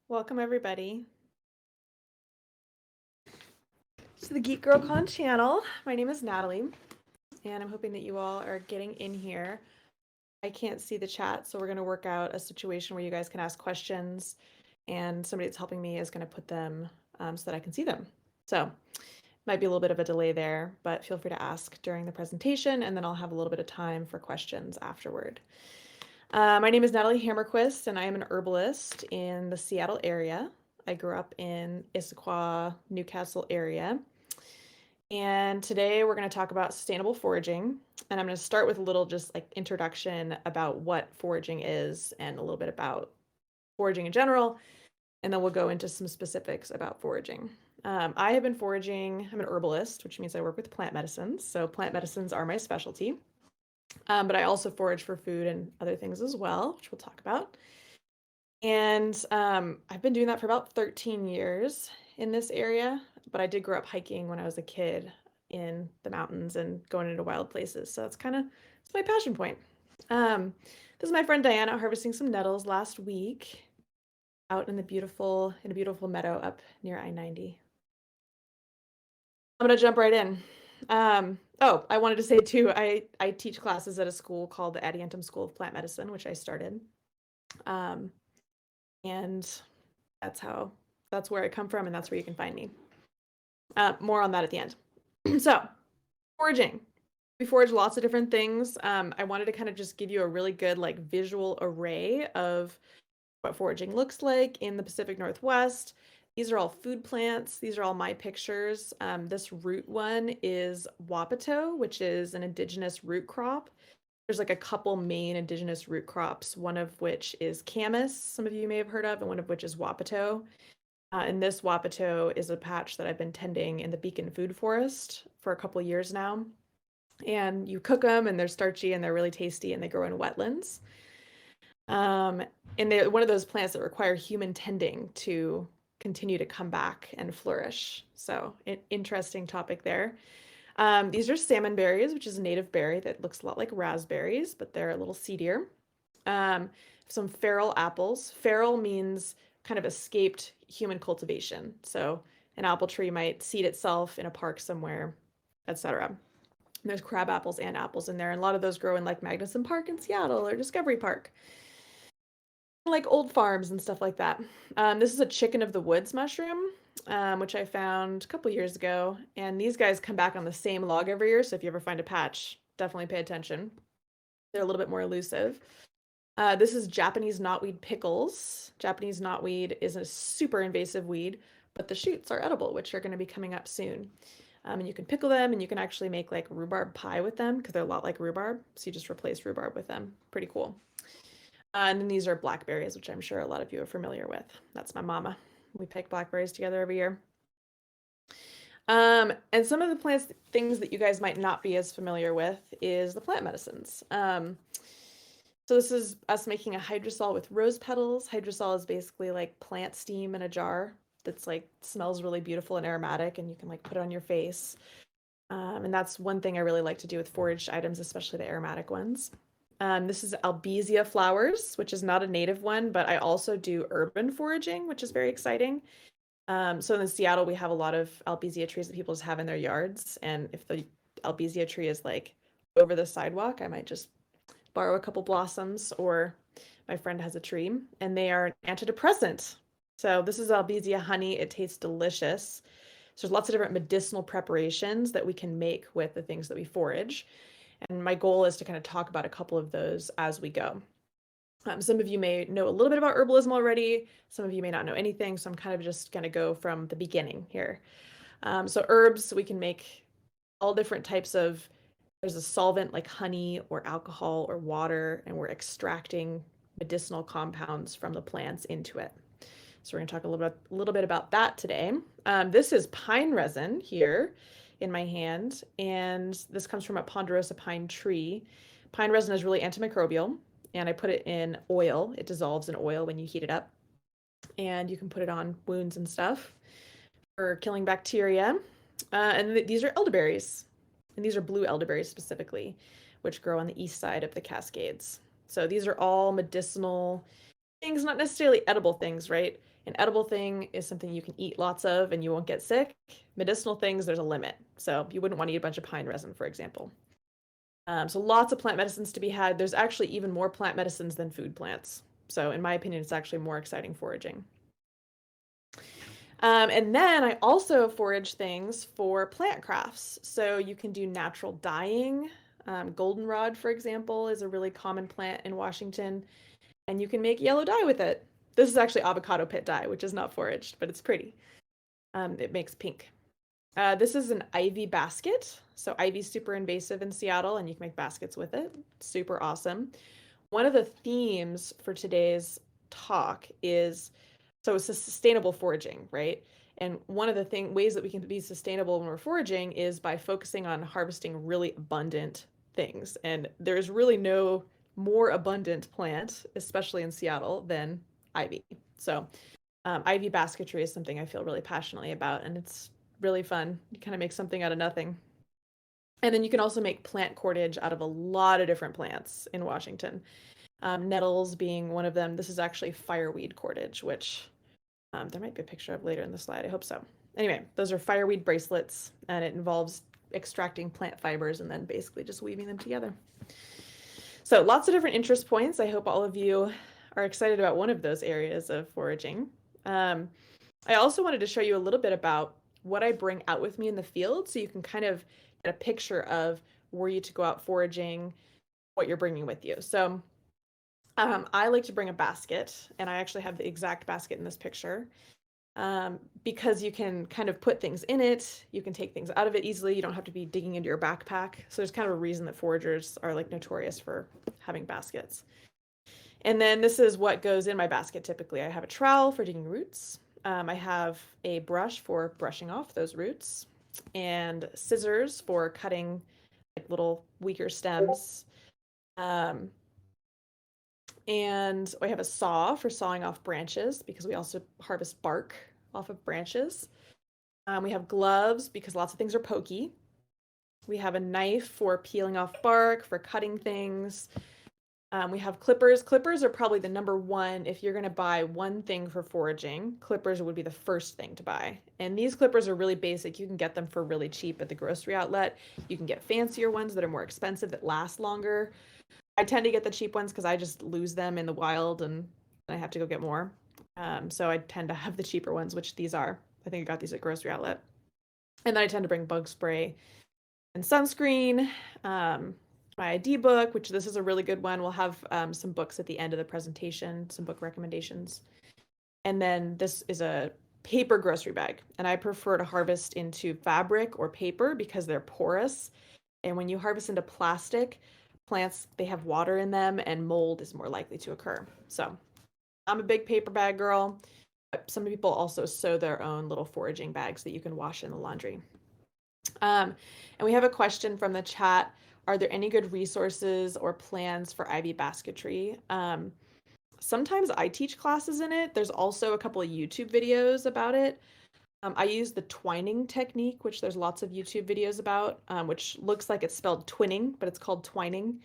Welcome everybody to the GeekGirlCon channel. My name is Natalie, and I'm hoping that you all are getting in here. I can't see the chat, so we're going to work out a situation where you guys can ask questions, and somebody that's helping me is going to put them so that I can see them. So might be a little bit of a delay there, but feel free to ask during the presentation, and then I'll have a little bit of time for questions afterward. My name is Natalie Hammerquist, and I am an herbalist in the Seattle area. I grew up in Issaquah, Newcastle area. And today we're going to talk about sustainable foraging. And I'm going to start with a little just like introduction about what foraging is and a little bit about foraging in general. And then we'll go into some specifics about foraging. I have been foraging, I'm an herbalist, which means I work with plant medicines. So plant medicines are my specialty. But I also forage for food and other things as well, which we'll talk about. And I've been doing that for about 13 years in this area, but I did grow up hiking when I was a kid in the mountains and going into wild places. So it's my passion point. This is my friend Diana harvesting some nettles last week out in a beautiful meadow up near I-90. I'm gonna jump right in. Oh, I wanted to say too, I teach classes at a school called the Adiantum School of Plant Medicine, which I started. And that's where I come from, and that's where you can find me. More on that at the end. So, foraging. We forage lots of different things. I wanted to kind of just give you a really good like visual array of what foraging looks like in the Pacific Northwest. These are all food plants. These are all my pictures. This root one is wapato, which is an indigenous root crop. There's like a couple main indigenous root crops, one of which is camas, some of you may have heard of, and one of which is wapato. And this wapato is a patch that I've been tending in the Beacon Food Forest for a couple years now. And you cook them and they're starchy and they're really tasty and they grow in wetlands. And they're one of those plants that require human tending to continue to come back and flourish. So an interesting topic there. These are salmon berries, which is a native berry that looks a lot like raspberries, but they're a little seedier. Some feral apples. Feral means kind of escaped human cultivation. So an apple tree might seed itself in a park somewhere, etc. There's crab apples and apples in there, and a lot of those grow in like Magnuson Park in Seattle or Discovery Park, like old farms and stuff like that. This is a chicken of the woods mushroom, which I found a couple years ago, and these guys come back on the same log every year, so if you ever find a patch, definitely pay attention. They're a little bit more elusive. This is Japanese knotweed pickles. Japanese knotweed is a super invasive weed, but the shoots are edible, which are going to be coming up soon. And you can pickle them, and you can actually make like rhubarb pie with them because they're a lot like rhubarb. So you just replace rhubarb with them. Pretty cool. And then these are blackberries, which I'm sure a lot of you are familiar with. That's my mama. We pick blackberries together every year. And some of the things that you guys might not be as familiar with is the plant medicines. So this is us making a hydrosol with rose petals. Hydrosol is basically like plant steam in a jar that's like smells really beautiful and aromatic, and you can like put it on your face. And that's one thing I really like to do with foraged items, especially the aromatic ones. This is Albizia flowers, which is not a native one, but I also do urban foraging, which is very exciting. So in Seattle, we have a lot of Albizia trees that people just have in their yards. And if the Albizia tree is like over the sidewalk, I might just borrow a couple blossoms, or my friend has a tree, and they are an antidepressant. So this is Albizia honey. It tastes delicious. So there's lots of different medicinal preparations that we can make with the things that we forage. And my goal is to kind of talk about a couple of those as we go. Some of you may know a little bit about herbalism already. Some of you may not know anything. So I'm kind of just going to go from the beginning here. So herbs, we can make all different types of, there's a solvent like honey or alcohol or water, and we're extracting medicinal compounds from the plants into it. So we're going to talk a little bit about that today. This is pine resin here in my hand, and this comes from a ponderosa pine tree. Pine resin is really antimicrobial, and I put it in oil. It dissolves in oil when you heat it up, and you can put it on wounds and stuff for killing bacteria. And these are elderberries, and these are blue elderberries specifically, which grow on the east side of the Cascades. So these are all medicinal things, not necessarily edible things, right? An edible thing is something you can eat lots of and you won't get sick. Medicinal things, there's a limit. So you wouldn't want to eat a bunch of pine resin, for example. So lots of plant medicines to be had. There's actually even more plant medicines than food plants. So in my opinion, it's actually more exciting foraging. And then I also forage things for plant crafts. So you can do natural dyeing. Goldenrod, for example, is a really common plant in Washington, and you can make yellow dye with it. This is actually avocado pit dye, which is not foraged, but it's pretty. It makes pink. This is an ivy basket. So ivy's super invasive in Seattle, and you can make baskets with it. Super awesome. One of the themes for today's talk is, so it's a sustainable foraging, right? And one of the ways that we can be sustainable when we're foraging is by focusing on harvesting really abundant things. And there's really no more abundant plant, especially in Seattle, than ivy. So ivy basketry is something I feel really passionately about, and it's really fun. You kind of make something out of nothing. And then you can also make plant cordage out of a lot of different plants in Washington. Nettles being one of them. This is actually fireweed cordage, which there might be a picture of later in the slide. I hope so. Anyway, those are fireweed bracelets, and it involves extracting plant fibers and then basically just weaving them together. So lots of different interest points. I hope all of you are excited about one of those areas of foraging. I also wanted to show you a little bit about what I bring out with me in the field, so you can kind of get a picture of were you to go out foraging, what you're bringing with you. So I like to bring a basket, and I actually have the exact basket in this picture, because you can kind of put things in it. You can take things out of it easily. You don't have to be digging into your backpack. So there's kind of a reason that foragers are like notorious for having baskets. And then this is what goes in my basket typically. I have a trowel for digging roots. I have a brush for brushing off those roots, and scissors for cutting like little weaker stems. And I have a saw for sawing off branches because we also harvest bark off of branches. We have gloves because lots of things are pokey. We have a knife for peeling off bark, for cutting things. We have clippers. Clippers are probably the number one. If you're going to buy one thing for foraging, clippers would be the first thing to buy. And these clippers are really basic. You can get them for really cheap at the grocery outlet. You can get fancier ones that are more expensive that last longer. I tend to get the cheap ones because I just lose them in the wild and I have to go get more. So I tend to have the cheaper ones, which these are. I think I got these at grocery outlet. And then I tend to bring bug spray and sunscreen. My ID book, which this is a really good one. We'll have some books at the end of the presentation, some book recommendations. And then this is a paper grocery bag. And I prefer to harvest into fabric or paper because they're porous. And when you harvest into plastic, plants, they have water in them and mold is more likely to occur. So I'm a big paper bag girl. But some people also sew their own little foraging bags that you can wash in the laundry. And we have a question from the chat. Are there any good resources or plans for ivy basketry? Sometimes I teach classes in it. There's also a couple of YouTube videos about it. I use the twining technique, which there's lots of YouTube videos about, which looks like it's spelled twinning, but it's called twining.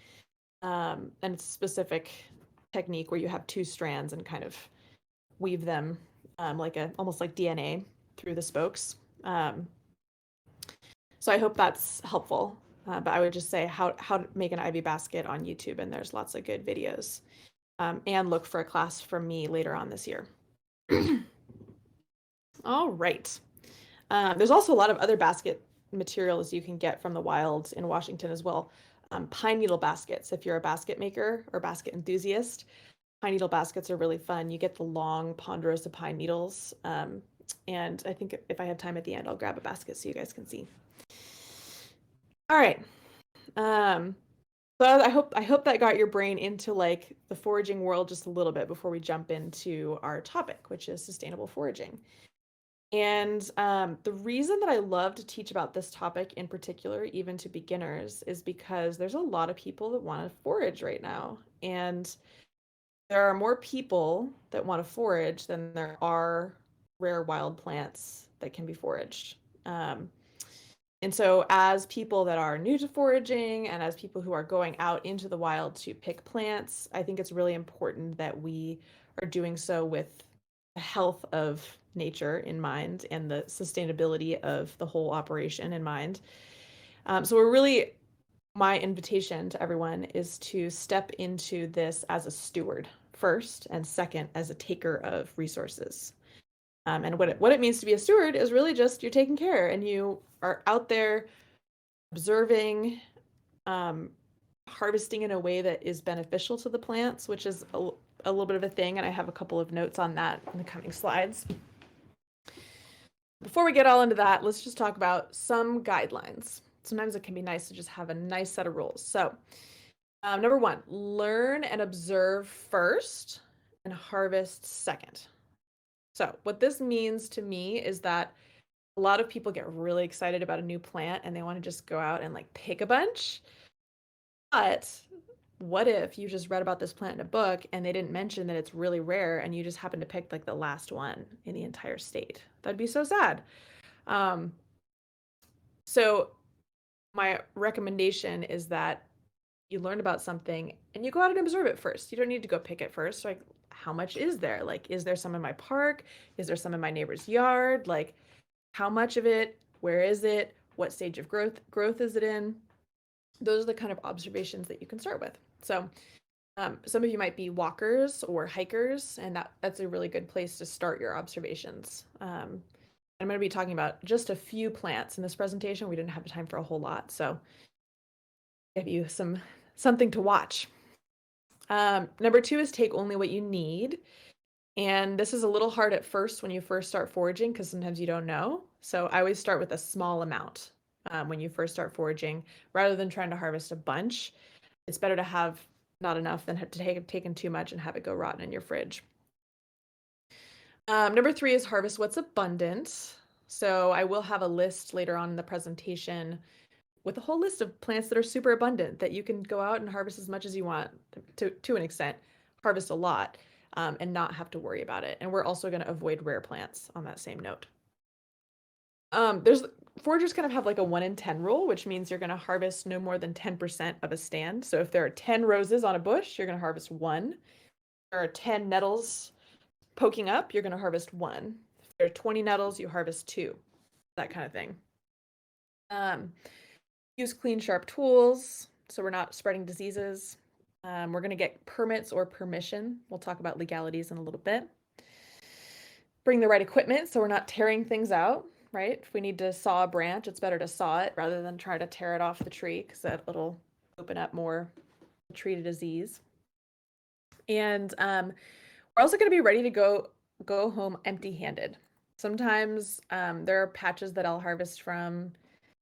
And it's a specific technique where you have two strands and kind of weave them almost like DNA through the spokes. So I hope that's helpful. But I would just say how to make an ivy basket on YouTube, and there's lots of good videos. And look for a class from me later on this year. All right. There's also a lot of other basket materials you can get from the wild in Washington as well. Pine needle baskets, if you're a basket maker or basket enthusiast, pine needle baskets are really fun. You get the long ponderosa pine needles. And I think if I have time at the end, I'll grab a basket so you guys can see. All right. So I hope that got your brain into like the foraging world just a little bit before we jump into our topic, which is sustainable foraging. And the reason that I love to teach about this topic in particular, even to beginners, is because there's a lot of people that want to forage right now. And there are more people that want to forage than there are rare wild plants that can be foraged. And so as people that are new to foraging and as people who are going out into the wild to pick plants, I think it's really important that we are doing so with the health of nature in mind and the sustainability of the whole operation in mind. So we're really, my invitation to everyone is to step into this as a steward first, and second, as a taker of resources. And what it means to be a steward is really just you're taking care and you are out there observing, harvesting in a way that is beneficial to the plants, which is a little bit of a thing. And I have a couple of notes on that in the coming slides. Before we get all into that, let's just talk about some guidelines. Sometimes it can be nice to just have a nice set of rules. So number one, learn and observe first and harvest second. So what this means to me is that a lot of people get really excited about a new plant and they want to just go out and like pick a bunch. But what if you just read about this plant in a book and they didn't mention that it's really rare and you just happen to pick like the last one in the entire state? That'd be so sad. So my recommendation is that you learn about something and you go out and observe it first. You don't need to go pick it first. Like, how much is there? Like, is there some in my park? Is there some in my neighbor's yard? Like, how much of it? Where is it? What stage of growth is it in? Those are the kind of observations that you can start with. So some of you might be walkers or hikers, and that's a really good place to start your observations. I'm going to be talking about just a few plants in this presentation. We didn't have time for a whole lot, so give you something to watch. Number two is take only what you need. And this is a little hard at first when you first start foraging because sometimes you don't know. So I always start with a small amount when you first start foraging. Rather than trying to harvest a bunch, it's better to have not enough than to taken too much and have it go rotten in your fridge. Number three is harvest what's abundant. So I will have a list later on in the presentation with a whole list of plants that are super abundant that you can go out and harvest as much as you want to an extent, harvest a lot, and not have to worry about it. And we're also going to avoid rare plants on that same note. Foragers kind of have like a 1 in 10 rule, which means you're going to harvest no more than 10% of a stand. So if there are 10 roses on a bush, you're going to harvest 1. If there are 10 nettles poking up, you're going to harvest 1. If there are 20 nettles, you harvest 2. That kind of thing. Use clean, sharp tools so we're not spreading diseases. We're going to get permits or permission. We'll talk about legalities in a little bit. Bring the right equipment so we're not tearing things out, right? If we need to saw a branch, it's better to saw it rather than try to tear it off the tree because that'll open up more tree to disease. And we're also going to be ready to go home empty-handed. Sometimes there are patches that I'll harvest from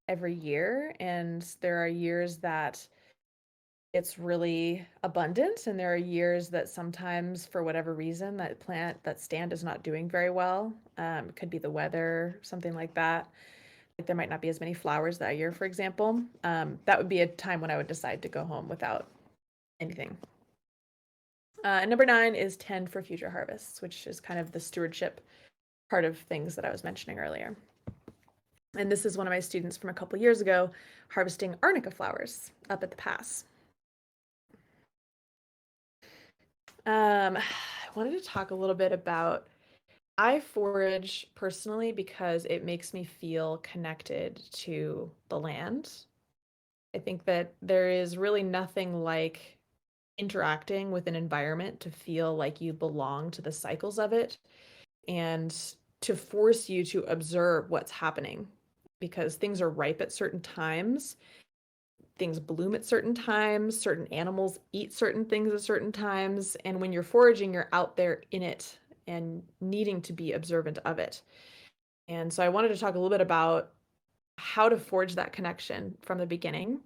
every year, and there are years that it's really abundant, and there are years that sometimes for whatever reason that stand is not doing very well. It could be the weather, something like that. Like there might not be as many flowers that year, for example. That would be a time when I would decide to go home without anything. And number 9 is tend for future harvests, which is kind of the stewardship part of things that I was mentioning earlier. And this is one of my students from a couple years ago harvesting arnica flowers up at the pass. I wanted to talk a little bit about, I forage personally because it makes me feel connected to the land. I think that there is really nothing like interacting with an environment to feel like you belong to the cycles of it and to force you to observe what's happening, because things are ripe at certain times, things bloom at certain times, certain animals eat certain things at certain times, and when you're foraging, you're out there in it and needing to be observant of it. And so I wanted to talk a little bit about how to forge that connection from the beginning.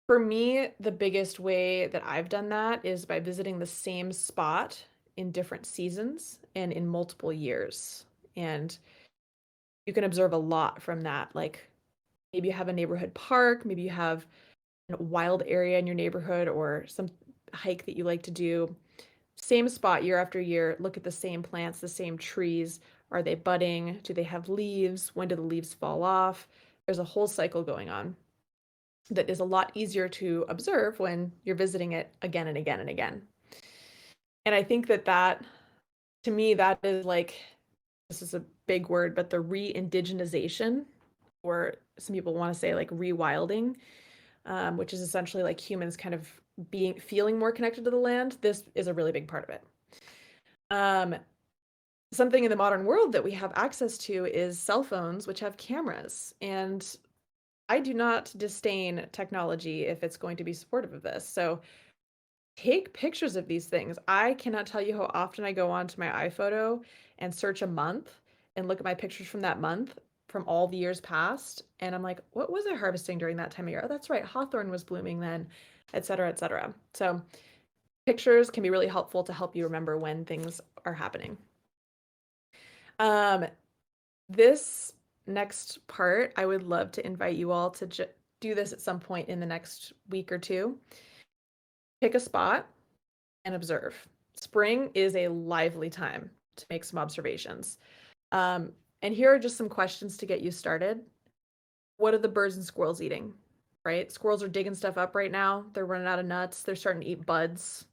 For me, the biggest way that I've done that is by visiting the same spot in different seasons and in multiple years. And you can observe a lot from that. Like maybe you have a neighborhood park, maybe you have a wild area in your neighborhood or some hike that you like to do. Same spot year after year, look at the same plants, the same trees. Are they budding? Do they have leaves? When do the leaves fall off? There's a whole cycle going on that is a lot easier to observe when you're visiting it again and again and again. And I think that to me, that is like, this is a big word, but the re-indigenization, or some people want to say like rewilding, which is essentially like humans kind of feeling more connected to the land. This is a really big part of it. Something in the modern world that we have access to is cell phones, which have cameras. And I do not disdain technology if it's going to be supportive of this. So take pictures of these things. I cannot tell you how often I go onto my iPhoto and search a month and look at my pictures from that month from all the years past. And I'm like, what was I harvesting during that time of year? Oh, that's right. Hawthorn was blooming then, et cetera, et cetera. So pictures can be really helpful to help you remember when things are happening. This next part, I would love to invite you all to do this at some point in the next week or two. Pick a spot and observe. Spring is a lively time to make some observations. And here are just some questions to get you started. What are the birds and squirrels eating? Right? Squirrels are digging stuff up right now. They're running out of nuts. They're starting to eat buds.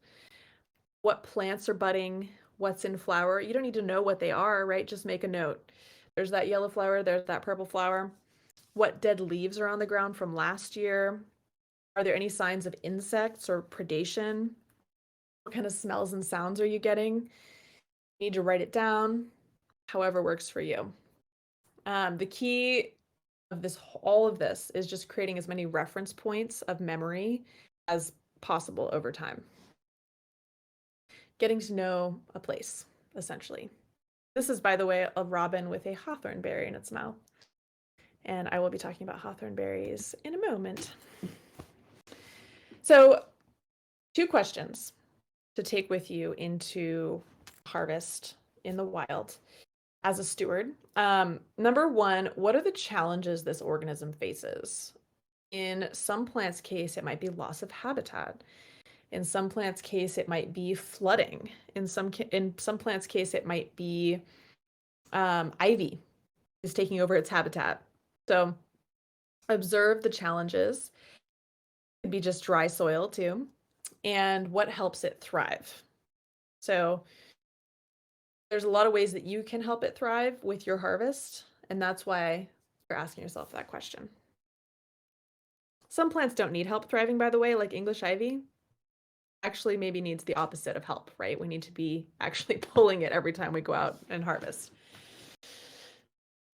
What plants are budding? What's in flower? You don't need to know what they are, right? Just make a note. There's that yellow flower. There's that purple flower. What dead leaves are on the ground from last year? Are there any signs of insects or predation? What kind of smells and sounds are you getting? You need to write it down, however works for you. The key of all of this is just creating as many reference points of memory as possible over time. Getting to know a place, essentially. This is, by the way, a robin with a hawthorn berry in its mouth. And I will be talking about hawthorn berries in a moment. So, 2 questions to take with you into harvest in the wild as a steward. Number 1, what are the challenges this organism faces? In some plants' case, it might be loss of habitat. In some plants' case, it might be flooding. In some plants' case, it might be ivy is taking over its habitat. So observe the challenges. It could be just dry soil too, and what helps it thrive. So there's a lot of ways that you can help it thrive with your harvest, and that's why you're asking yourself that question. Some plants don't need help thriving, by the way, like English ivy actually maybe needs the opposite of help, right? We need to be actually pulling it every time we go out and harvest.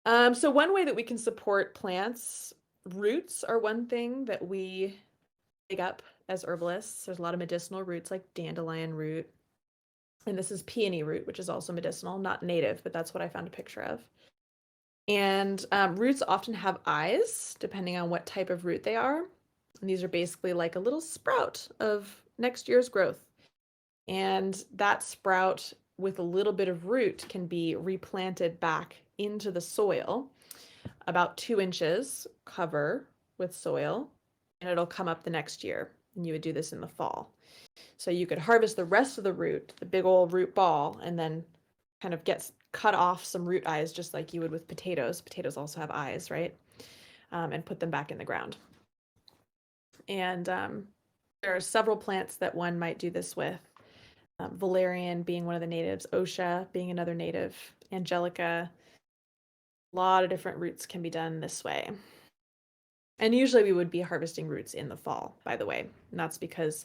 So one way that we can support plants, roots are one thing that we dig up as herbalists. There's a lot of medicinal roots like dandelion root. And this is peony root, which is also medicinal, not native, but that's what I found a picture of. And roots often have eyes, depending on what type of root they are. And these are basically like a little sprout of next year's growth. And that sprout with a little bit of root can be replanted back into the soil, about 2 inches cover with soil, and it'll come up the next year. And you would do this in the fall. So you could harvest the rest of the root, the big old root ball, and then kind of cut off some root eyes, just like you would with potatoes. Potatoes also have eyes, right? And put them back in the ground. And there are several plants that one might do this with. Valerian being one of the natives, Osha being another native, Angelica. A lot of different roots can be done this way. And usually we would be harvesting roots in the fall, by the way. And that's because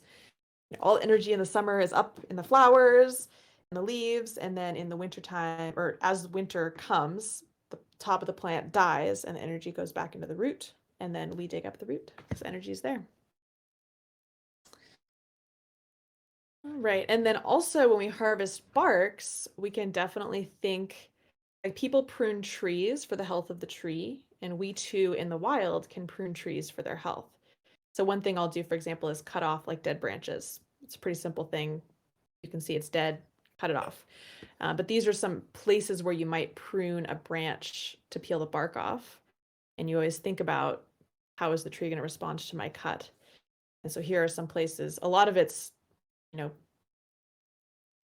all energy in the summer is up in the flowers and the leaves, and then in the wintertime, or as winter comes, the top of the plant dies and the energy goes back into the root, and then we dig up the root because energy is there. All right, and then also when we harvest barks, we can definitely think, like, people prune trees for the health of the tree, and we too in the wild can prune trees for their health. So one thing I'll do, for example, is cut off like dead branches. It's a pretty simple thing. You can see it's dead, cut it off. But these are some places where you might prune a branch to peel the bark off. And you always think about, how is the tree going to respond to my cut? And so here are some places. A lot of it's,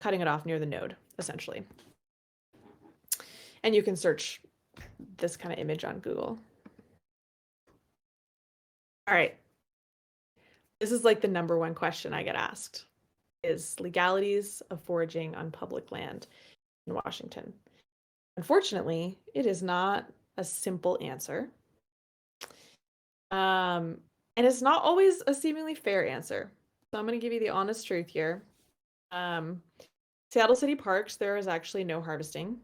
cutting it off near the node, essentially. And you can search this kind of image on Google. All right. This is like the number 1 question I get asked, is legalities of foraging on public land. in Washington? Unfortunately, it is not a simple answer. And it's not always a seemingly fair answer. So I'm going to give you the honest truth here. Seattle City Parks, there is actually no harvesting.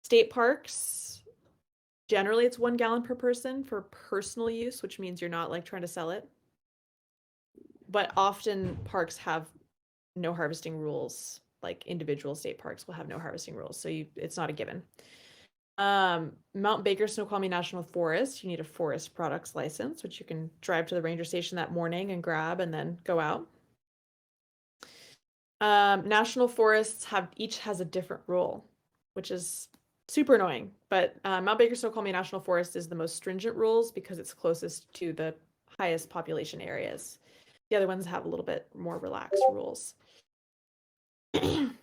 State parks, generally it's 1 gallon per person for personal use, which means you're not like trying to sell it. But often parks have no harvesting rules. Like individual state parks will have no harvesting rules, so it's not a given. Mount Baker Snoqualmie National Forest, you need a forest products license, which you can drive to the ranger station that morning and grab and then go out. National forests each has a different rule, which is super annoying. But Mount Baker Snoqualmie National Forest is the most stringent rules because it's closest to the highest population areas. The other ones have a little bit more relaxed rules. And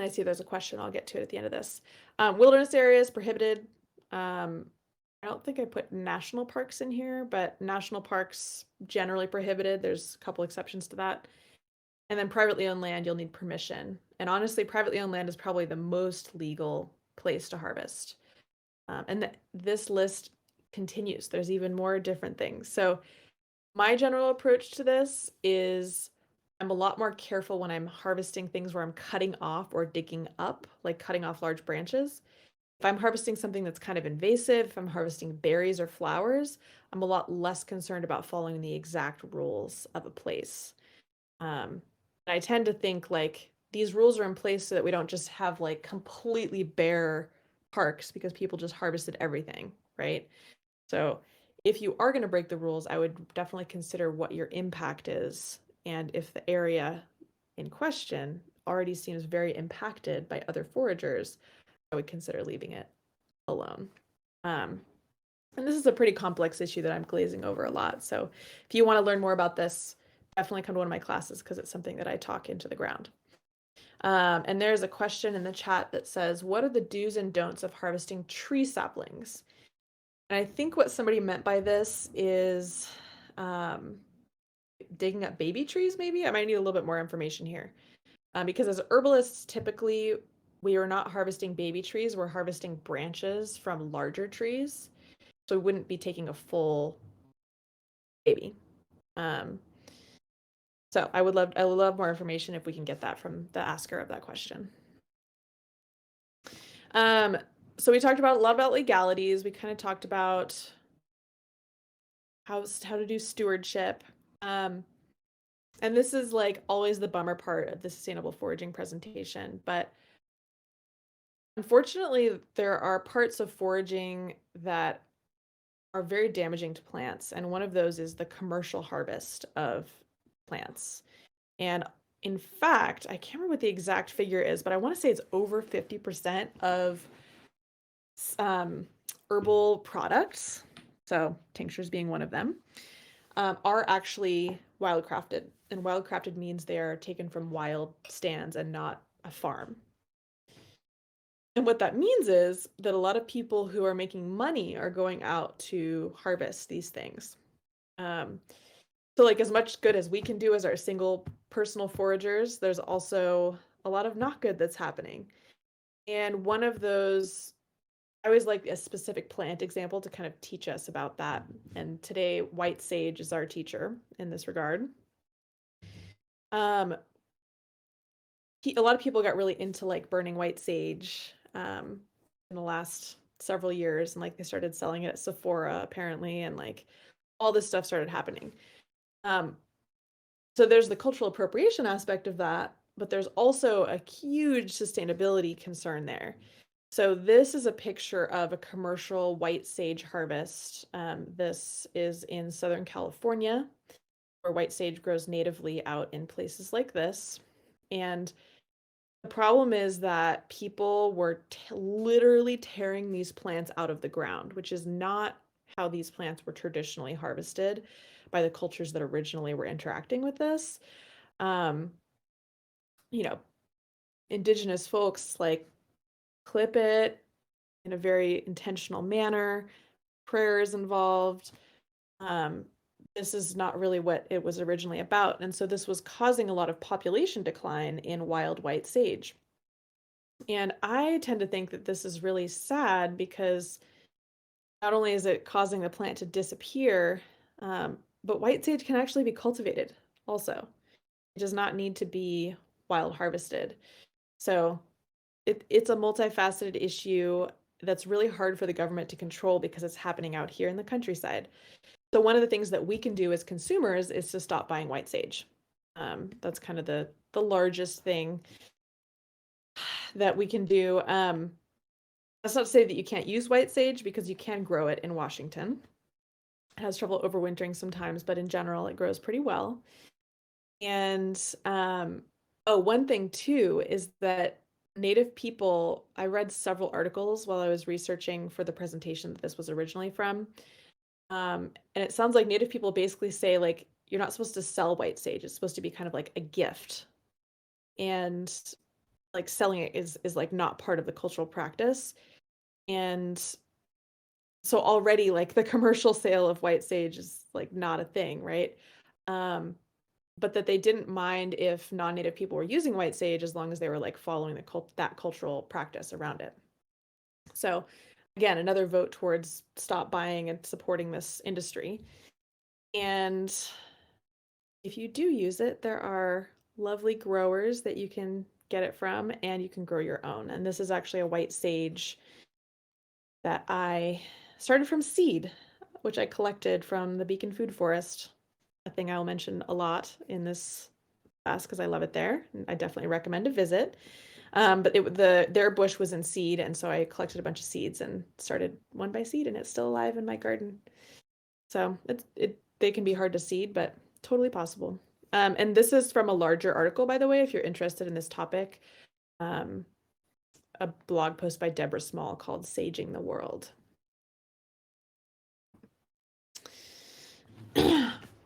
I see there's a question. I'll get to it at the end of this. Wilderness areas prohibited. I don't think I put national parks in here, but national parks generally prohibited. There's a couple exceptions to that. And then privately owned land, you'll need permission. And honestly, privately owned land is probably the most legal place to harvest. And this list continues. There's even more different things. So my general approach to this is I'm a lot more careful when I'm harvesting things where I'm cutting off or digging up, like cutting off large branches. If I'm harvesting something that's kind of invasive, if I'm harvesting berries or flowers, I'm a lot less concerned about following the exact rules of a place. I tend to think like these rules are in place so that we don't just have like completely bare parks because people just harvested everything, right? So if you are going to break the rules, I would definitely consider what your impact is. And if the area in question already seems very impacted by other foragers, I would consider leaving it alone. And this is a pretty complex issue that I'm glazing over a lot. So if you want to learn more about this, definitely come to one of my classes because it's something that I talk into the ground. And there's a question in the chat that says, what are the do's and don'ts of harvesting tree saplings? And I think what somebody meant by this is digging up baby trees, maybe? I might need a little bit more information here. Because as herbalists, typically we are not harvesting baby trees, we're harvesting branches from larger trees. So we wouldn't be taking a full baby. So I would love more information if we can get that from the asker of that question. So we talked about a lot about legalities. We kind of talked about how to do stewardship. And this is like always the bummer part of the sustainable foraging presentation, but unfortunately there are parts of foraging that are very damaging to plants, and one of those is the commercial harvest of plants. And in fact, I can't remember what the exact figure is, but I want to say it's over 50% of herbal products, so tinctures being one of them, are actually wildcrafted. And wildcrafted means they are taken from wild stands and not a farm. And what that means is that a lot of people who are making money are going out to harvest these things. So like as much good as we can do as our single personal foragers, there's also a lot of not good that's happening. And one of those, I always like a specific plant example to kind of teach us about that. And today, white sage is our teacher in this regard. A lot of people got really into like burning white sage in the last several years, and like they started selling it at Sephora apparently, and like all this stuff started happening. So there's the cultural appropriation aspect of that, but there's also a huge sustainability concern there. So this is a picture of a commercial white sage harvest. This is in Southern California, where white sage grows natively out in places like this. And the problem is that people were literally tearing these plants out of the ground, which is not how these plants were traditionally harvested by the cultures that originally were interacting with this. You know, indigenous folks like clip it in a very intentional manner. Prayer is involved. this is not really what it was originally about. And so this was causing a lot of population decline in wild white sage. And I tend to think that this is really sad because not only is it causing the plant to disappear, but white sage can actually be cultivated also. It does not need to be wild harvested. So it's a multifaceted issue that's really hard for the government to control because it's happening out here in the countryside. So one of the things that we can do as consumers is to stop buying white sage. That's kind of the largest thing that we can do. That's not to say that you can't use white sage because you can grow it in Washington. It has trouble overwintering sometimes, but in general, it grows pretty well. And oh, one thing too is that Native people, I read several articles while I was researching for the presentation that this was originally from. And it sounds like Native people basically say, like, you're not supposed to sell white sage. It's supposed to be kind of like a gift. And like selling it is like not part of the cultural practice. And so already like the commercial sale of white sage is like not a thing, right? But that they didn't mind if non-native people were using white sage as long as they were like following that cultural practice around it. So again, another vote towards stop buying and supporting this industry. And if you do use it, there are lovely growers that you can get it from, and you can grow your own. And this is actually a white sage that I started from seed, which I collected from the Beacon Food Forest, a thing I'll mention a lot in this class because I love it there. I definitely recommend a visit. But their bush was in seed, and so I collected a bunch of seeds and started one by seed, and it's still alive in my garden. So they can be hard to seed, but totally possible. And this is from a larger article, by the way, if you're interested in this topic. A blog post by Deborah Small called Saging the World.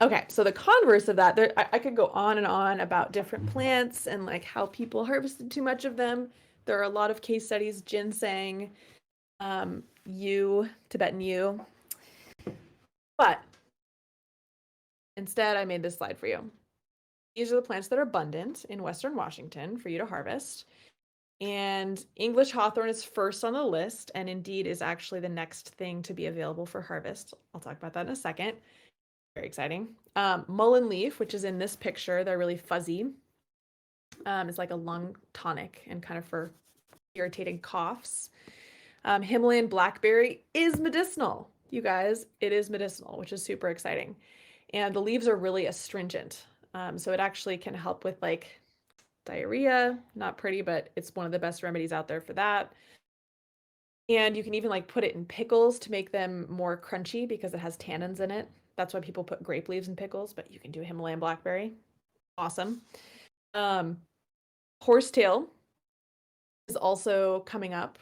Okay, so the converse of that, I could go on and on about different plants and like how people harvested too much of them. There are a lot of case studies, ginseng, Tibetan yew. But instead, I made this slide for you. These are the plants that are abundant in Western Washington for you to harvest. And English hawthorn is first on the list, and indeed is actually the next thing to be available for harvest. I'll talk about that in a second. Very exciting. Mullein leaf, which is in this picture, they're really fuzzy. It's like a lung tonic and kind of for irritating coughs. Himalayan blackberry is medicinal, you guys. It is medicinal, which is super exciting. And the leaves are really astringent. So it actually can help with like diarrhea. Not pretty, but it's one of the best remedies out there for that. And you can even like put it in pickles to make them more crunchy because it has tannins in it. That's why people put grape leaves in pickles, but you can do Himalayan blackberry. Awesome. Horsetail is also coming up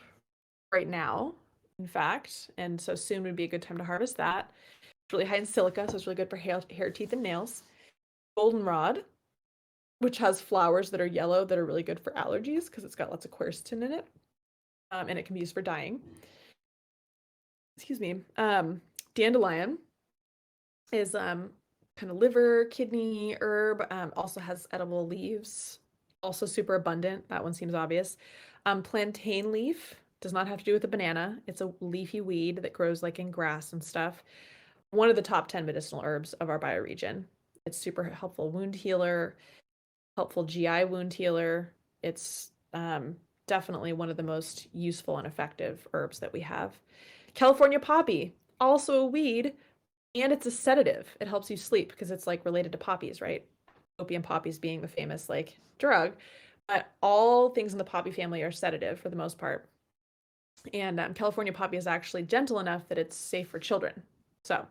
right now, in fact, and so soon would be a good time to harvest that. It's really high in silica, so it's really good for hair, teeth, and nails. Goldenrod, which has flowers that are yellow that are really good for allergies because it's got lots of quercetin in it, and it can be used for dyeing. Excuse me. Dandelion is kind of liver, kidney herb, also has edible leaves, also super abundant. That one seems obvious. Plantain leaf does not have to do with the banana. It's a leafy weed that grows like in grass and stuff. One of the top 10 medicinal herbs of our bioregion. It's super helpful wound healer, helpful GI wound healer. It's definitely one of the most useful and effective herbs that we have. California poppy, also a weed, and it's a sedative. It helps you sleep because it's like related to poppies, right? Opium poppies being the famous like drug, but all things in the poppy family are sedative for the most part. And California poppy is actually gentle enough that it's safe for children. So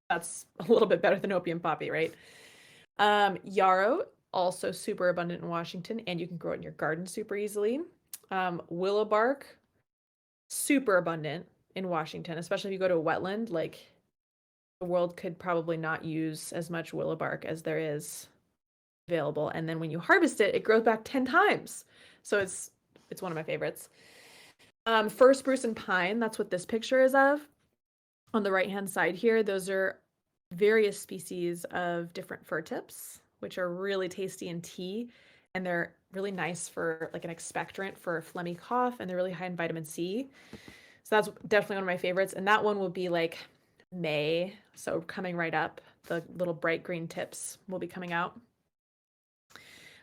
that's a little bit better than opium poppy, right? Yarrow, also super abundant in Washington, and you can grow it in your garden super easily. Willow bark, super abundant in Washington, especially if you go to a wetland. Like the world could probably not use as much willow bark as there is available. And then when you harvest it, it grows back 10 times. So it's one of my favorites. Fir, spruce, and pine, that's what this picture is of. On the right-hand side here, those are various species of different fir tips, which are really tasty in tea, and they're really nice for like an expectorant for a phlegmy cough, and they're really high in vitamin C. So that's definitely one of my favorites, and that one will be like May, so coming right up. The little bright green tips will be coming out.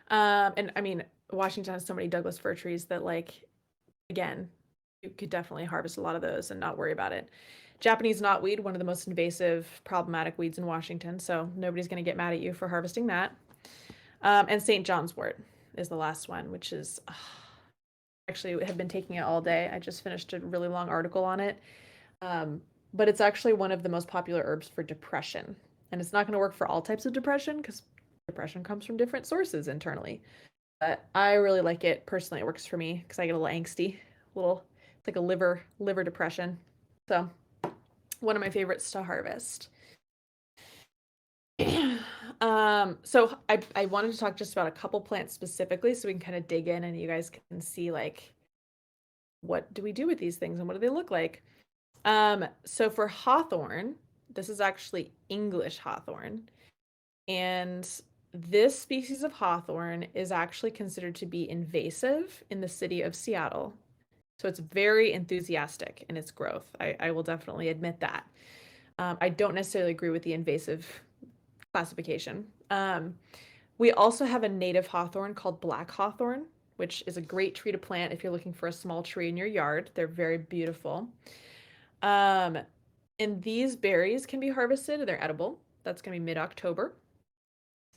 And I mean, Washington has so many Douglas fir trees that, like, again, you could definitely harvest a lot of those and not worry about it. Japanese knotweed, one of the most invasive, problematic weeds in Washington, so nobody's going to get mad at you for harvesting that. And St. John's wort is the last one, which is actually have been taking it all day. I just finished a really long article on it. But it's actually one of the most popular herbs for depression. And it's not going to work for all types of depression because depression comes from different sources internally. But I really like it. Personally, it works for me because I get a little angsty, it's like a liver depression. So one of my favorites to harvest. So I wanted to talk just about a couple plants specifically so we can kind of dig in and you guys can see like what do we do with these things and what do they look like. So for hawthorn, this is actually English hawthorn, and this species of hawthorn is actually considered to be invasive in the city of Seattle. So it's very enthusiastic in its growth. I will definitely admit that. I don't necessarily agree with the invasive classification. We also have a native hawthorn called black hawthorn, which is a great tree to plant if you're looking for a small tree in your yard. They're very beautiful. And these berries can be harvested and they're edible. That's going to be mid-October.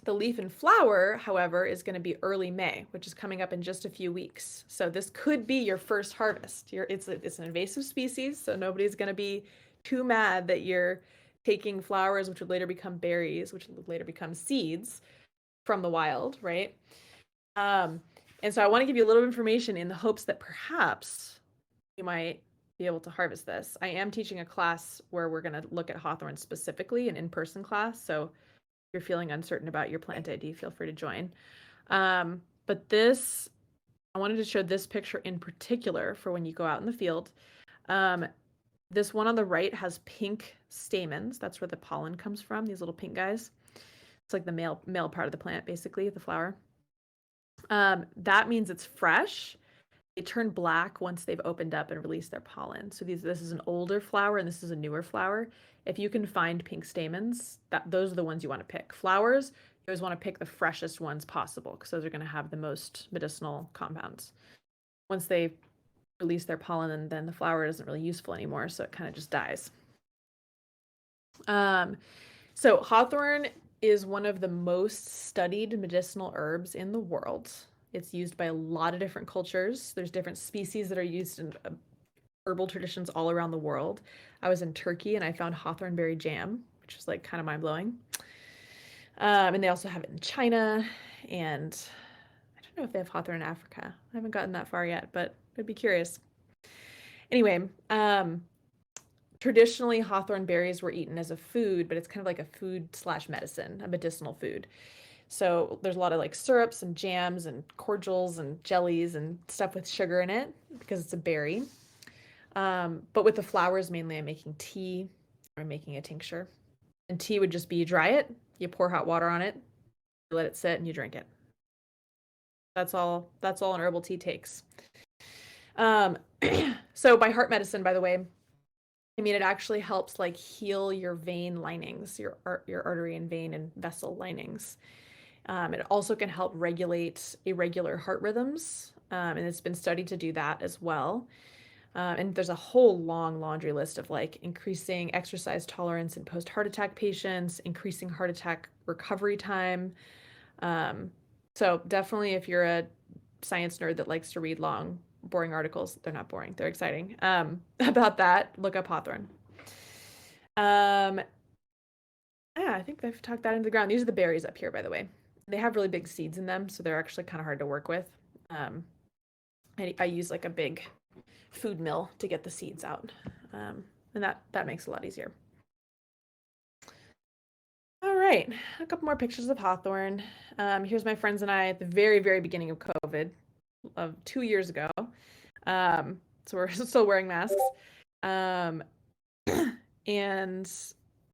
The leaf and flower, however, is going to be early May, which is coming up in just a few weeks. So this could be your first harvest. It's an invasive species, so nobody's going to be too mad that you're taking flowers, which would later become berries, which would later become seeds from the wild, right? And so I want to give you a little information in the hopes that perhaps you might be able to harvest this. I am teaching a class where we're going to look at hawthorn specifically, an in-person class. So if you're feeling uncertain about your plant ID, feel free to join. But this, I wanted to show this picture in particular for when you go out in the field. This one on the right has pink stamens. That's where the pollen comes from, these little pink guys. It's like the male part of the plant, basically, the flower. That means it's fresh. They turn black once they've opened up and released their pollen. So this is an older flower and this is a newer flower. If you can find pink stamens, those are the ones you want to pick. Flowers, you always want to pick the freshest ones possible because those are going to have the most medicinal compounds. Once they release their pollen, and then the flower isn't really useful anymore, so it kind of just dies. So hawthorn is one of the most studied medicinal herbs in the world. It's used by a lot of different cultures. There's different species that are used in herbal traditions all around the world. I was in Turkey and I found hawthorn berry jam, which was like kind of mind-blowing. And they also have it in China, and I don't know if they have hawthorn in Africa. I haven't gotten that far yet, but I'd be curious. Anyway, traditionally hawthorn berries were eaten as a food, but it's kind of like a food/medicine, a medicinal food. So there's a lot of like syrups and jams and cordials and jellies and stuff with sugar in it because it's a berry. But with the flowers, mainly I'm making tea or I'm making a tincture. And tea would just be you dry it, you pour hot water on it, you let it sit, and you drink it. That's all an herbal tea takes. So by heart medicine, by the way, I mean it actually helps like heal your vein linings, your artery and vein and vessel linings. It also can help regulate irregular heart rhythms, and it's been studied to do that as well. And there's a whole long laundry list of like increasing exercise tolerance in post-heart attack patients, increasing heart attack recovery time. So definitely if you're a science nerd that likes to read long, boring articles, they're not boring, they're exciting. About that, look up hawthorn. Yeah, I think I've talked that into the ground. These are the berries up here, by the way. They have really big seeds in them, so they're actually kind of hard to work with. I use like a big food mill to get the seeds out, and that makes it a lot easier. All right, a couple more pictures of hawthorn. Here's my friends and I at the very, very beginning of COVID of 2 years ago. So we're still wearing masks. And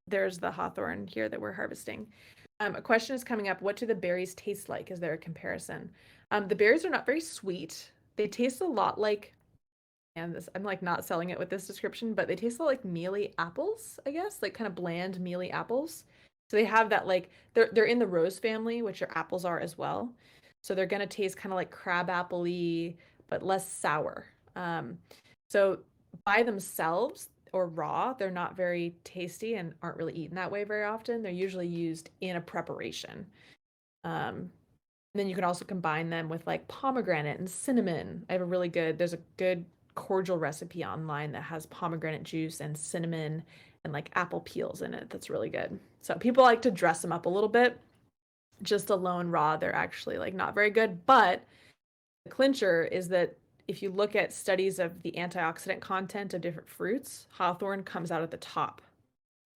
there's the hawthorn here that we're harvesting. A question is coming up. What do the berries taste like? Is there a comparison? The berries are not very sweet. They taste a lot like, and this, I'm like not selling it with this description, but they taste a lot like mealy apples, I guess, like kind of bland mealy apples. So they have that like they're in the rose family, which your apples are as well. So they're gonna taste kind of like crab apple-y, but less sour. So by themselves or raw, they're not very tasty and aren't really eaten that way very often. They're usually used in a preparation. And then you can also combine them with like pomegranate and cinnamon. There's a good cordial recipe online that has pomegranate juice and cinnamon and like apple peels in it. That's really good. So people like to dress them up a little bit. Just alone raw, they're actually like not very good. But the clincher is that if you look at studies of the antioxidant content of different fruits, hawthorn comes out at the top,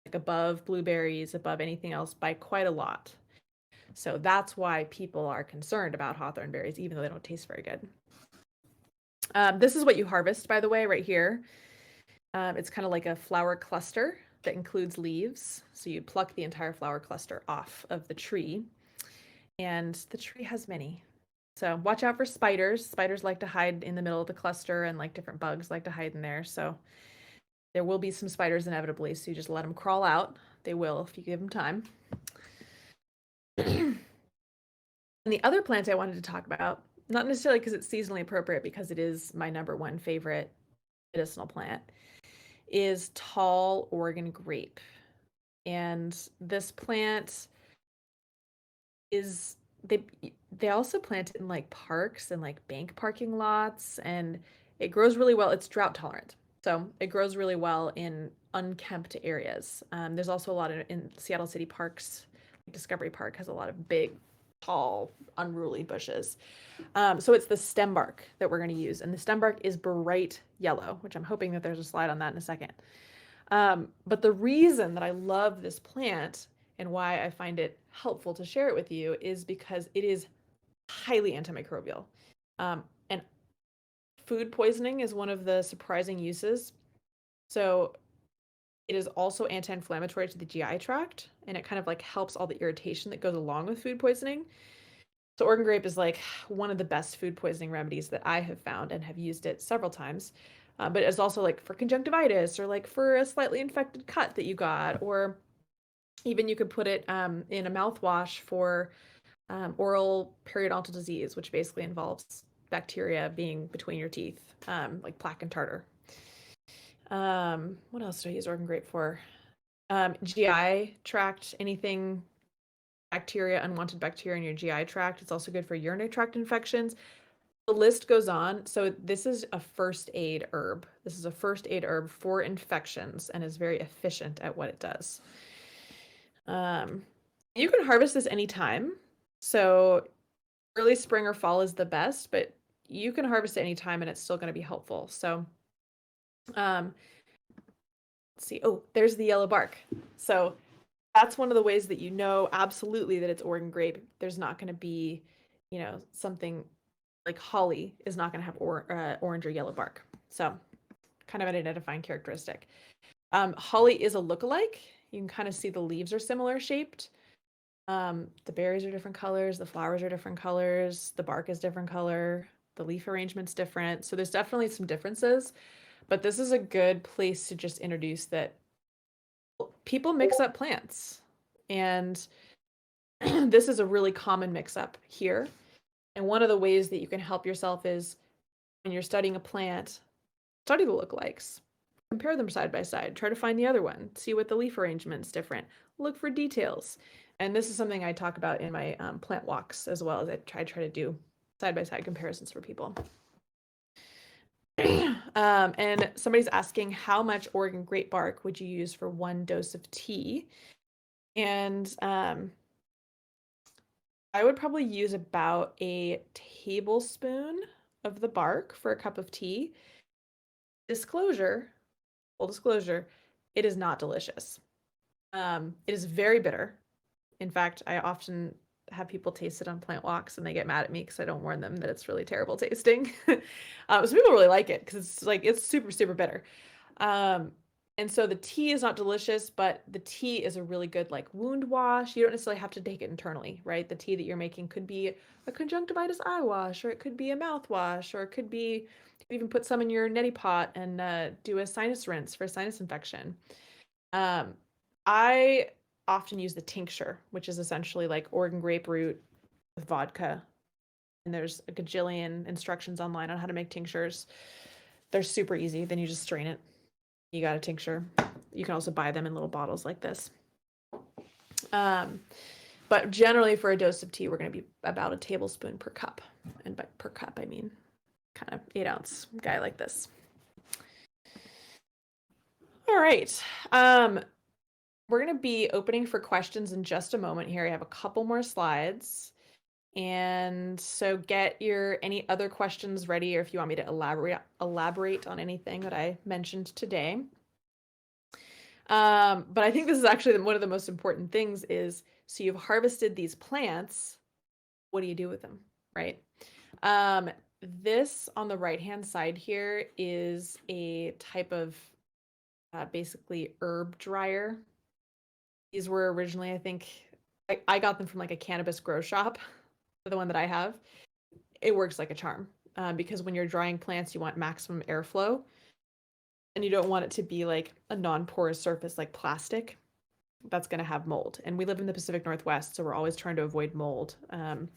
like above blueberries, above anything else by quite a lot. So that's why people are concerned about hawthorn berries, even though they don't taste very good. This is what you harvest, by the way, right here. It's kind of like a flower cluster that includes leaves. So you pluck the entire flower cluster off of the tree. And the tree has many. So watch out for spiders. Spiders like to hide in the middle of the cluster, and like different bugs like to hide in there. So there will be some spiders inevitably. So you just let them crawl out. They will if you give them time. And the other plant I wanted to talk about, not necessarily because it's seasonally appropriate, because it is my #1 favorite medicinal plant, is tall Oregon grape. And this plant is they also plant it in like parks and like bank parking lots, and it grows really well. It's drought tolerant, so it grows really well in unkempt areas. There's also a lot in Seattle City parks. Discovery Park has a lot of big, tall, unruly bushes. So it's the stem bark that we're going to use, and the stem bark is bright yellow, which I'm hoping that there's a slide on that in a second. But the reason that I love this plant and why I find it helpful to share it with you is because it is highly antimicrobial. And food poisoning is one of the surprising uses. So it is also anti-inflammatory to the GI tract, and it kind of like helps all the irritation that goes along with food poisoning. So Oregon grape is like one of the best food poisoning remedies that I have found and have used it several times. But it's also like for conjunctivitis or like for a slightly infected cut that you got, or even you could put it in a mouthwash for oral periodontal disease, which basically involves bacteria being between your teeth, like plaque and tartar. What else do I use Oregon grape for? GI tract, anything bacteria, unwanted bacteria in your GI tract. It's also good for urinary tract infections. The list goes on. So this is a first aid herb. This is a first aid herb for infections and is very efficient at what it does. You can harvest this anytime. So early spring or fall is the best, but you can harvest it anytime and it's still going to be helpful. So let's see. Oh, there's the yellow bark. So that's one of the ways that you know absolutely that it's Oregon grape. There's not going to be, something like holly is not going to have orange or yellow bark. So kind of an identifying characteristic. Holly is a lookalike. You can kind of see the leaves are similar shaped. The berries are different colors, the flowers are different colors, the bark is different color, the leaf arrangement's different. So there's definitely some differences, but this is a good place to just introduce that people mix up plants. And this is a really common mix up here. And one of the ways that you can help yourself is when you're studying a plant, study the lookalikes. Compare them side by side. Try to find the other one. See what the leaf arrangement's different. Look for details. And this is something I talk about in my plant walks as well, as I try to do side by side comparisons for people. And somebody's asking, how much Oregon grape bark would you use for 1 dose of tea? And I would probably use about a tablespoon of the bark for a cup of tea. Full disclosure, it is not delicious. It is very bitter. In fact, I often have people taste it on plant walks and they get mad at me because I don't warn them that it's really terrible tasting. So people really like it because it's super, super bitter. And so the tea is not delicious, but the tea is a really good like wound wash. You don't necessarily have to take it internally, right? The tea that you're making could be a conjunctivitis eye wash, or it could be a mouthwash, or it could be you can even put some in your neti pot and do a sinus rinse for sinus infection. Um, I often use the tincture, which is essentially like Oregon grape root with vodka. And there's a gajillion instructions online on how to make tinctures. They're super easy. Then you just strain it. You got a tincture. You can also buy them in little bottles like this. But generally for a dose of tea, we're going to be about a tablespoon per cup. And by per cup, I mean kind of 8-ounce guy like this. All right. We're going to be opening for questions in just a moment here. I have a couple more slides. And so get your any other questions ready, or if you want me to elaborate on anything that I mentioned today. But I think this is actually one of the most important things is, so you've harvested these plants, what do you do with them, right? This on the right-hand side here is a type of basically herb dryer. These were originally, I think, I got them from like a cannabis grow shop, the one that I have. It works like a charm because when you're drying plants, you want maximum airflow and you don't want it to be like a non-porous surface like plastic. That's going to have mold. And we live in the Pacific Northwest, so we're always trying to avoid mold. You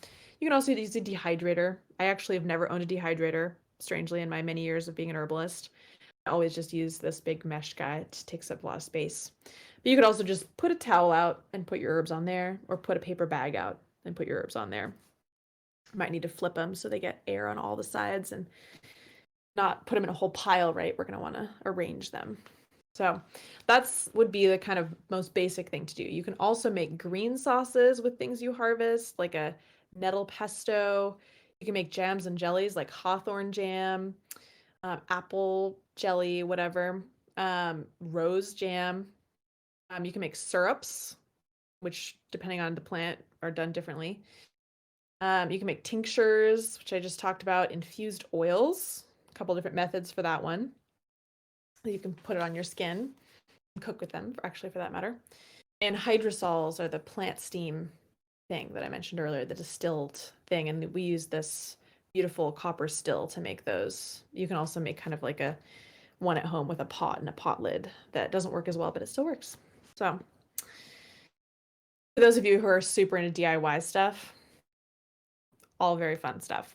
can also use a dehydrator. I actually have never owned a dehydrator, strangely, in my many years of being an herbalist. I always just use this big mesh guy. It takes up a lot of space. But you could also just put a towel out and put your herbs on there, or put a paper bag out and put your herbs on there. You might need to flip them so they get air on all the sides and not put them in a whole pile, right? We're going to want to arrange them. So that's would be the kind of most basic thing to do. You can also make green sauces with things you harvest, like a nettle pesto. You can make jams and jellies like hawthorn jam, apple jelly, whatever, rose jam. You can make syrups, which depending on the plant are done differently. You can make tinctures, which I just talked about, infused oils, a couple different methods for that one. You can put it on your skin and cook with them, actually, for that matter. And hydrosols are the plant steam thing that I mentioned earlier, the distilled thing. And we use this beautiful copper still to make those. You can also make kind of like a one at home with a pot and a pot lid that doesn't work as well, but it still works. So for those of you who are super into DIY stuff, all very fun stuff.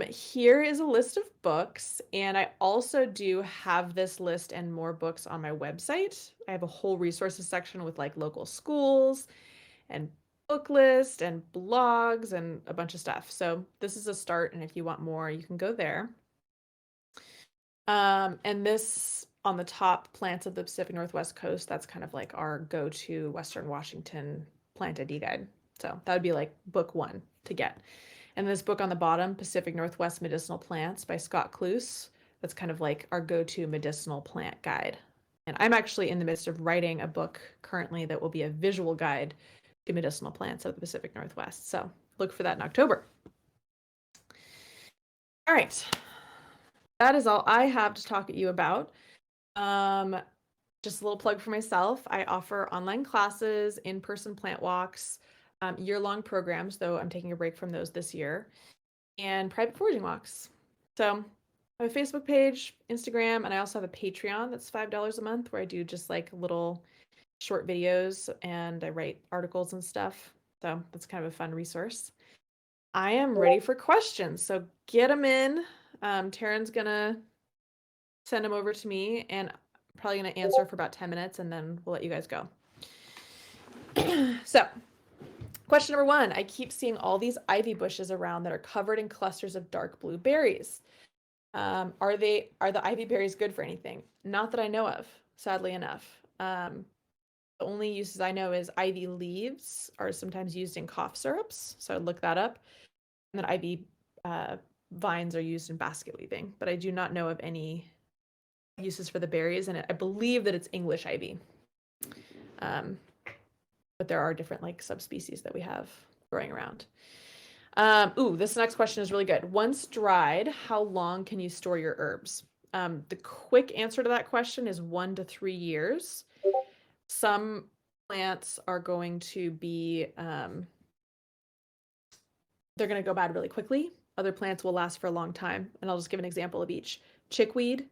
Here is a list of books, and I also do have this list and more books on my website. I have a whole resources section with like local schools and book list and blogs and a bunch of stuff. So this is a start, and if you want more, you can go there. And this on the top, Plants of the Pacific Northwest Coast, that's kind of like our go-to Western Washington plant ID guide. So that would be like book 1 to get. And this book on the bottom, Pacific Northwest Medicinal Plants by Scott Cluse, that's kind of like our go-to medicinal plant guide. And I'm actually in the midst of writing a book currently that will be a visual guide to medicinal plants of the Pacific Northwest. So look for that in October. All right. That is all I have to talk at you about. Just a little plug for myself. I offer online classes, in-person plant walks, year-long programs, though I'm taking a break from those this year, and private foraging walks. So I have a Facebook page, Instagram, and I also have a Patreon that's $5 a month where I do just like little short videos and I write articles and stuff. So that's kind of a fun resource. I am ready for questions, so get them in. Taryn's gonna send them over to me, and I'm probably gonna answer for about 10 minutes, and then we'll let you guys go. So, question number 1, I keep seeing all these ivy bushes around that are covered in clusters of dark blue berries. Are the ivy berries good for anything? Not that I know of, sadly enough. The only uses I know is ivy leaves are sometimes used in cough syrups, so I'd look that up. And then ivy vines are used in basket weaving, but I do not know of any uses for the berries, and I believe that it's English ivy. But there are different like subspecies that we have growing around. Ooh, this next question is really good. Once dried, how long can you store your herbs? The quick answer to that question is 1 to 3 years. Some plants are going to be, they're going to go bad really quickly. Other plants will last for a long time. And I'll just give an example of each. Chickweed,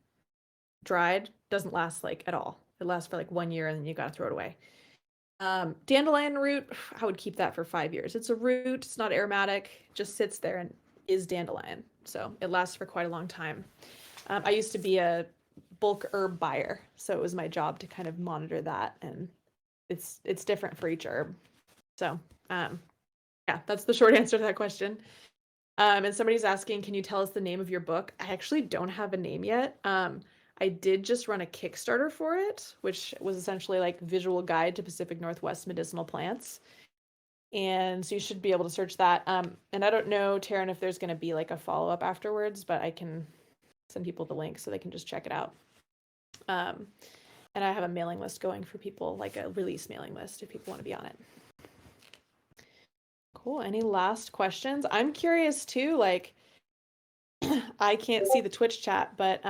dried, doesn't last like at all. It lasts for like 1 year and then you got to throw it away. Dandelion root, I would keep that for 5 years. It's a root, it's not aromatic, just sits there and is dandelion. So it lasts for quite a long time. I used to be a bulk herb buyer, so it was my job to kind of monitor that, and it's different for each herb. So yeah, that's the short answer to that question. And somebody's asking, can you tell us the name of your book? I actually don't have a name yet. I did just run a Kickstarter for it, which was essentially like visual guide to Pacific Northwest medicinal plants. And so you should be able to search that. And I don't know, Taryn, if there's going to be like a follow-up afterwards, but I can send people the link so they can just check it out. And I have a mailing list going for people, like a release mailing list if people want to be on it. Cool. Any last questions? I'm curious too, like, I can't see the Twitch chat, but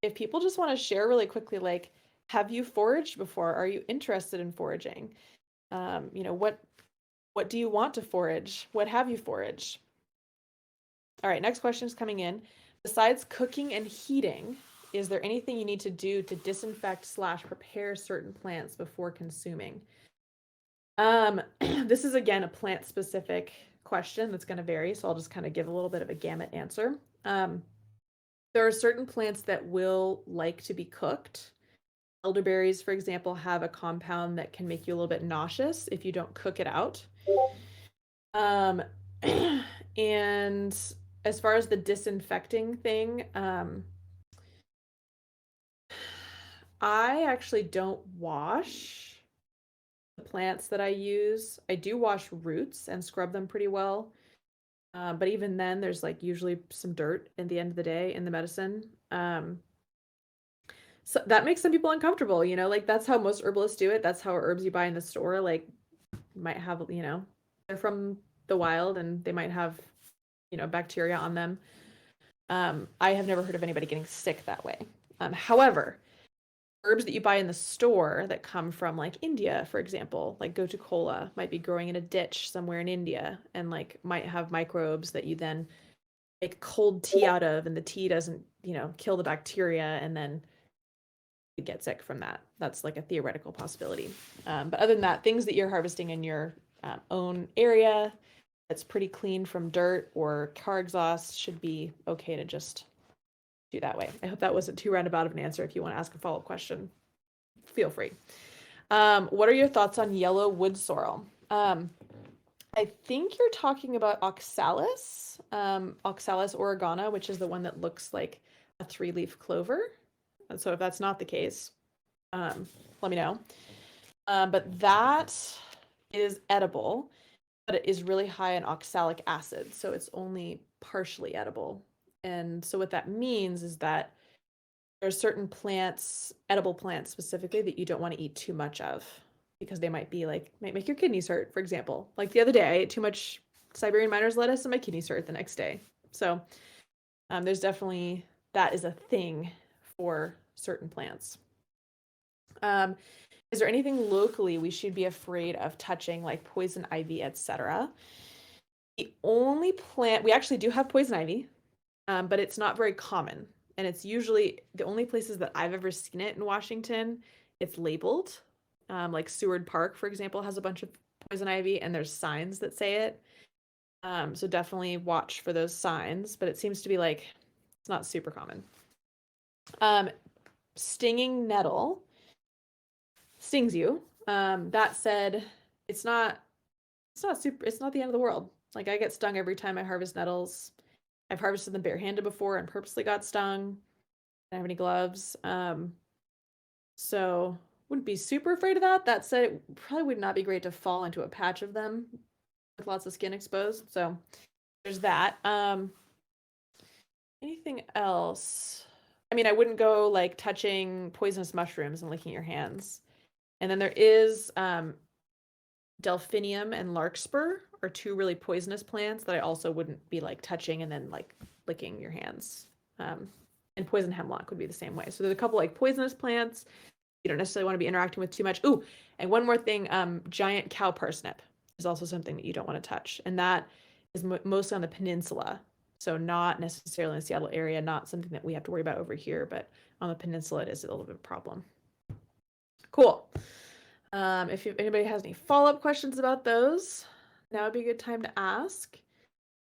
if people just want to share really quickly, like, have you foraged before? Are you interested in foraging? You know, what do you want to forage? What have you foraged? All right, next question is coming in. Besides cooking and heating, is there anything you need to do to disinfect / prepare certain plants before consuming? This is again a plant specific question that's going to vary, so I'll just kind of give a little bit of a gamut answer. There are certain plants that will like to be cooked. Elderberries, for example, have a compound that can make you a little bit nauseous if you don't cook it out. And as far as the disinfecting thing, I actually don't wash the plants that I use. I do wash roots and scrub them pretty well. But even then, there's like usually some dirt at the end of the day in the medicine. So that makes some people uncomfortable, you know, like that's how most herbalists do it. That's how herbs you buy in the store, like, might have, you know, they're from the wild and they might have, you know, bacteria on them. I have never heard of anybody getting sick that way. However, herbs that you buy in the store that come from like India, for example, like gotu kola might be growing in a ditch somewhere in India and like might have microbes that you then make cold tea out of, and the tea doesn't, you know, kill the bacteria and then you get sick from that. That's like a theoretical possibility. But other than that, things that you're harvesting in your own area that's pretty clean from dirt or car exhaust should be okay to just do that way. I hope that wasn't too roundabout of an answer. If you want to ask a follow-up question, feel free. What are your thoughts on yellow wood sorrel? I think you're talking about oxalis, Oxalis oregana, which is the one that looks like a 3-leaf clover. And so if that's not the case, let me know. But that is edible, but it is really high in oxalic acid, so it's only partially edible. And so what that means is that there are certain plants, edible plants specifically, that you don't want to eat too much of because they might make your kidneys hurt, for example. Like the other day, I ate too much Siberian miner's lettuce and my kidneys hurt the next day. So there's definitely, that is a thing for certain plants. Is there anything locally we should be afraid of touching, like poison ivy, etc.? The only plant, we actually do have poison ivy, but it's not very common. And it's usually the only places that I've ever seen it in Washington, it's labeled. Like Seward Park, for example, has a bunch of poison ivy and there's signs that say it. So definitely watch for those signs, but it seems to be like, it's not super common. Stinging nettle stings you. That said, it's not the end of the world. Like, I get stung every time I harvest nettles. I've harvested them barehanded before and purposely got stung. I don't have any gloves. So wouldn't be super afraid of that. That said, it probably would not be great to fall into a patch of them with lots of skin exposed. So there's that. Anything else? I mean, I wouldn't go like touching poisonous mushrooms and licking your hands. And then there is delphinium and larkspur are 2 really poisonous plants that I also wouldn't be like touching and then like licking your hands. And poison hemlock would be the same way. So there's a couple like poisonous plants you don't necessarily want to be interacting with too much. Ooh, and one more thing, giant cow parsnip is also something that you don't want to touch. And that is mostly on the peninsula. So not necessarily in the Seattle area, not something that we have to worry about over here, but on the peninsula, it is a little bit of a problem. Cool. If anybody has any follow-up questions about those, now would be a good time to ask.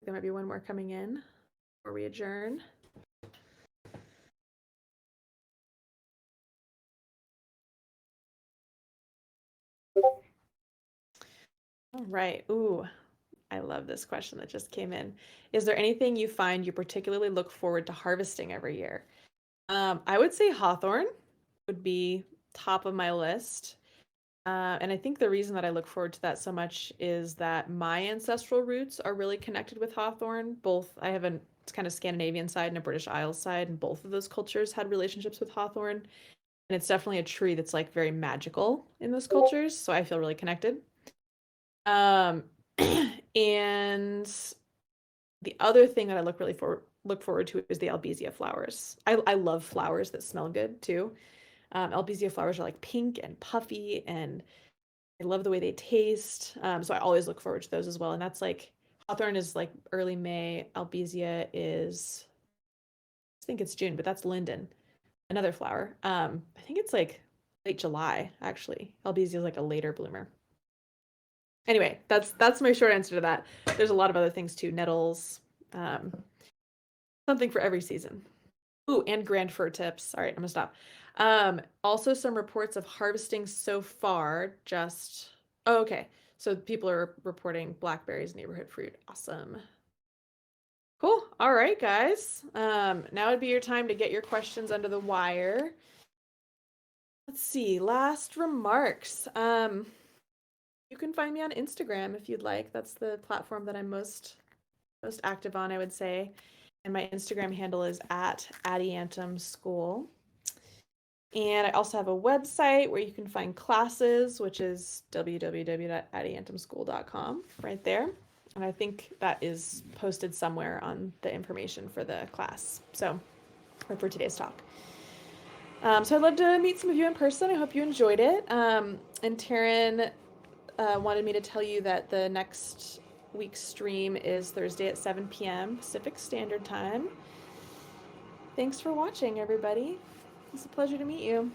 There might be one more coming in before we adjourn. All right. Ooh, I love this question that just came in. Is there anything you find you particularly look forward to harvesting every year? I would say hawthorn would be top of my list. And I think the reason that I look forward to that so much is that my ancestral roots are really connected with hawthorn. Both, I have a kind of Scandinavian side and a British Isles side, and both of those cultures had relationships with hawthorn. And it's definitely a tree that's like very magical in those cultures, so I feel really connected. Um, and the other thing that I look forward to is the albizia flowers. I love flowers that smell good too. Albizia flowers are like pink and puffy, and I love the way they taste. So I always look forward to those as well. And that's like hawthorn is like early May. Albizia is, I think it's June, but that's linden, another flower. I think it's like late July actually. Albizia is like a later bloomer. Anyway, that's my short answer to that. There's a lot of other things too, nettles, something for every season. Ooh, and grand fir tips. All right, I'm gonna stop. Also some reports of harvesting so far. Just oh, okay. So people are reporting blackberries, neighborhood fruit. Awesome. Cool. All right, guys. Now would be your time to get your questions under the wire. Let's see. Last remarks. You can find me on Instagram if you'd like. That's the platform that I'm most active on, I would say. And my Instagram handle is at Adiantum School. And I also have a website where you can find classes, which is www.adiantumschool.com right there. And I think that is posted somewhere on the information for the class. So, or for today's talk. So I'd love to meet some of you in person. I hope you enjoyed it. And Taryn wanted me to tell you that the next week's stream is Thursday at 7 p.m. Pacific Standard Time. Thanks for watching, everybody. It's a pleasure to meet you.